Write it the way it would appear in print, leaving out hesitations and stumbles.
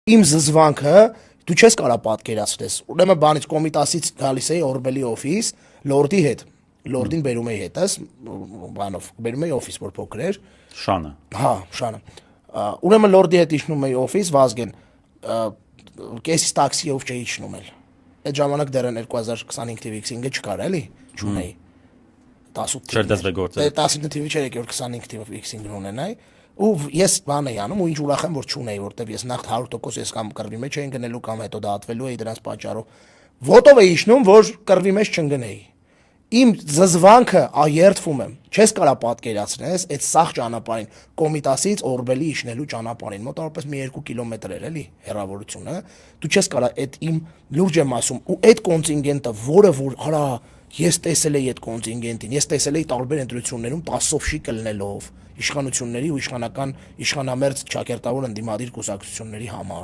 իմ զզվանքը դու չես կարող պատկերացնես։ Ուրեմն բանից կոմիտասից գալիս էի Օրբելի օֆիս լորդի հետ։ Լորդին բերում էի հետս, բանով, բերում էի օֆիս, որ փոքր էր։ Շանը։ Հա, շանը։ Ուրեմն լորդի հետ իջնում էի օֆիս, Վազգեն, կեսից տաքսիով չէի իջնում էլ։ Այդ ժամանակ դեռ 2025 թվականի X5-ը չկար, էլի, չունեի։ 18 Չէր դες վեգործ։ 19 թվականի չէր եկել 25 թվականի X5 ունենայի։ Ու ես բան էի անում, ու ինչ ուրախ եմ, որ չունեի, որտեվ ես նախ 100% ես կամ կռվի մեջ էին գնելու կամ հետո դատվելու էի դրանց պատճառով։ Ոտով էի իջնում, որ կռվի մեջ չընկնեի։ Իմ զզվանքը երդվում եմ, չես կարա պատկերացնես այդ սաղ ճանապարհին Կոմիտասից Օրբելի իջնելու ճանապարհին, մոտավորապես մի 2 կիլոմետր էր էլի հեռավորությունը, դու չես կարա այդ իմ լուրջ եմ ասում, ու այդ կոնտինգենտը, որը որ հարա ես տեսել էի այդ կոնտինգենտին, ես տեսել էի տարբեր ընտրություններում 10-ով շիկ լնելով իշխանությունների ու իշխանական իշխանամերձ ճակերտավոր ընդդիմադիր կուսակցությունների համար։